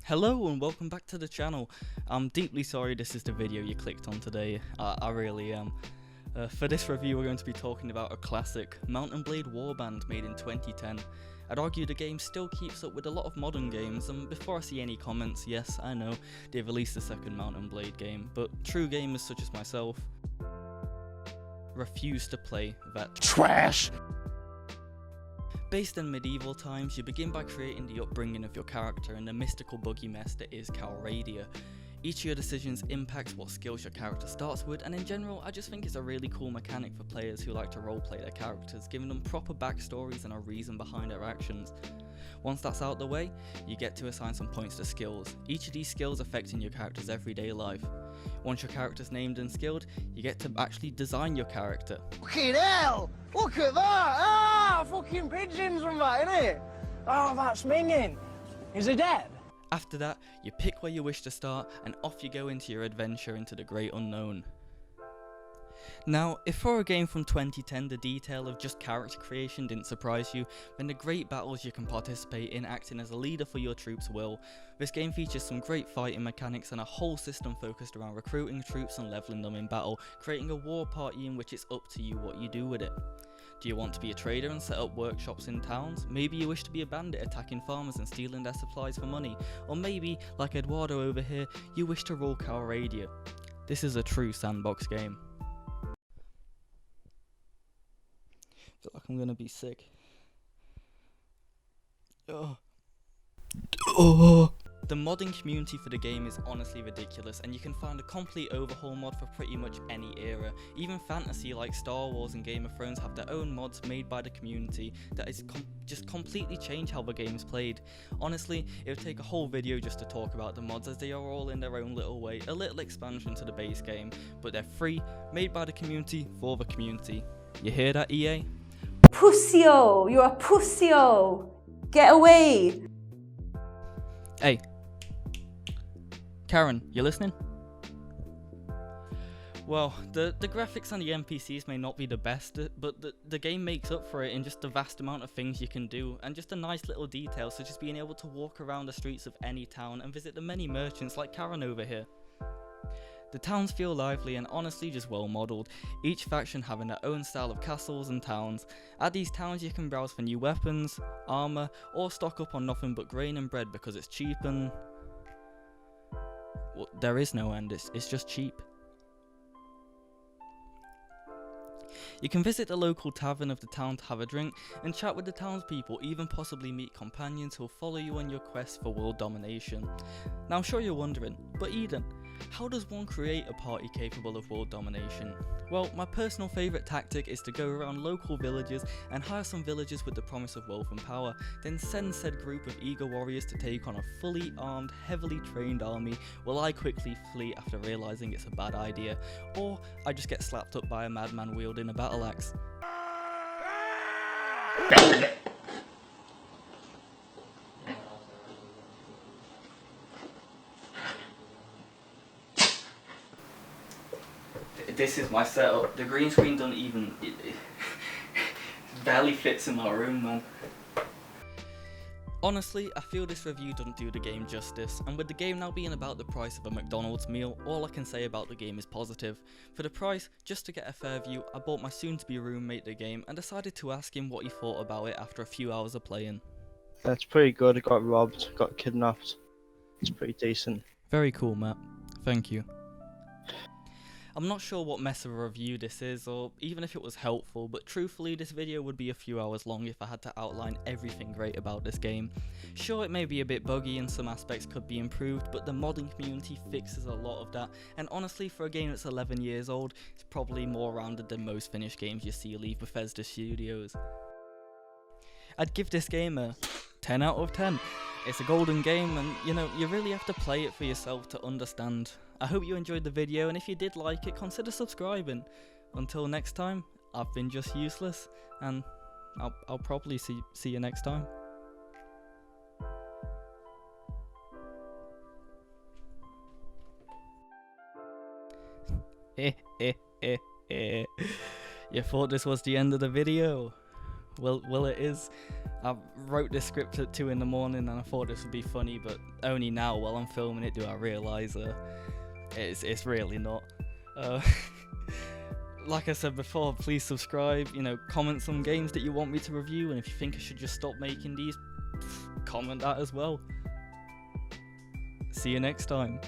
Hello and welcome back to the channel. I'm deeply sorry this is the video you clicked on today. I really am. For this review we're going to be talking about a classic, Mount & Blade Warband, made in 2010. I'd argue the game still keeps up with a lot of modern games, and before I see any comments, yes, I know, they've released a second Mount & Blade game, but true gamers such as myself refuse to play that trash. Based in medieval times, you begin by creating the upbringing of your character in the mystical buggy mess that is Calradia. Each of your decisions impacts what skills your character starts with, and in general, I just think it's a really cool mechanic for players who like to roleplay their characters, giving them proper backstories and a reason behind their actions. Once that's out the way, you get to assign some points to skills, each of these skills affecting your character's everyday life. Once your character's named and skilled, you get to actually design your character. Fucking hell! Look at that! Ah! Fucking pigeons from that, innit? Oh, that's minging. Is he dead? After that, you pick where you wish to start, and off you go into your adventure into the great unknown. Now, if for a game from 2010 the detail of just character creation didn't surprise you, then the great battles you can participate in acting as a leader for your troops will. This game features some great fighting mechanics and a whole system focused around recruiting troops and leveling them in battle, creating a war party in which it's up to you what you do with it. Do you want to be a trader and set up workshops in towns? Maybe you wish to be a bandit attacking farmers and stealing their supplies for money. Or maybe, like Eduardo over here, you wish to rule Calradia. This is a true sandbox game. I feel like I'm gonna be sick. Oh. The modding community for the game is honestly ridiculous, and you can find a complete overhaul mod for pretty much any era. Even fantasy like Star Wars and Game of Thrones have their own mods made by the community that is just completely change how the game's played. Honestly, it would take a whole video just to talk about the mods, as they are all in their own little way, a little expansion to the base game, but they're free, made by the community, for the community. You hear that, EA? Pussyo! You're a pussyo! Get away! Hey. Karen, you listening? Well, the graphics and the NPCs may not be the best, but the game makes up for it in just the vast amount of things you can do, and just a nice little detail such as being able to walk around the streets of any town and visit the many merchants like Karen over here. The towns feel lively and honestly just well modelled, each faction having their own style of castles and towns. At these towns you can browse for new weapons, armour, or stock up on nothing but grain and bread because it's cheap and... well, there is no end, it's just cheap. You can visit the local tavern of the town to have a drink and chat with the townspeople, even possibly meet companions who'll follow you on your quest for world domination. Now I'm sure you're wondering, but Eden, how does one create a party capable of world domination? Well, my personal favourite tactic is to go around local villages and hire some villagers with the promise of wealth and power, then send said group of eager warriors to take on a fully armed, heavily trained army, while I quickly flee after realising it's a bad idea, or I just get slapped up by a madman wielding a battle axe. This is my setup. The green screen doesn't even... it barely fits in my room, man. Honestly, I feel this review doesn't do the game justice, and with the game now being about the price of a McDonald's meal, all I can say about the game is positive. For the price, just to get a fair view, I bought my soon-to-be roommate the game and decided to ask him what he thought about it after a few hours of playing. That's pretty good. I got robbed, got kidnapped. It's pretty decent. Very cool, Matt. Thank you. I'm not sure what mess of a review this is, or even if it was helpful, but truthfully this video would be a few hours long if I had to outline everything great about this game. Sure, it may be a bit buggy and some aspects could be improved, but the modding community fixes a lot of that, and honestly for a game that's 11 years old, it's probably more rounded than most finished games you see leave Bethesda Studios. I'd give this game a 10 out of 10. It's a golden game, and you know, you really have to play it for yourself to understand. I hope you enjoyed the video, and if you did like it, consider subscribing. Until next time, I've been Just Useless, and I'll probably see you next time. You thought this was the end of the video? Well, it is. I wrote this script at 2 in the morning and I thought this would be funny, but only now while I'm filming it do I realise it's really not. Like I said before, please subscribe, you know, comment some games that you want me to review, and if you think I should just stop making these, comment that as well. See you next time.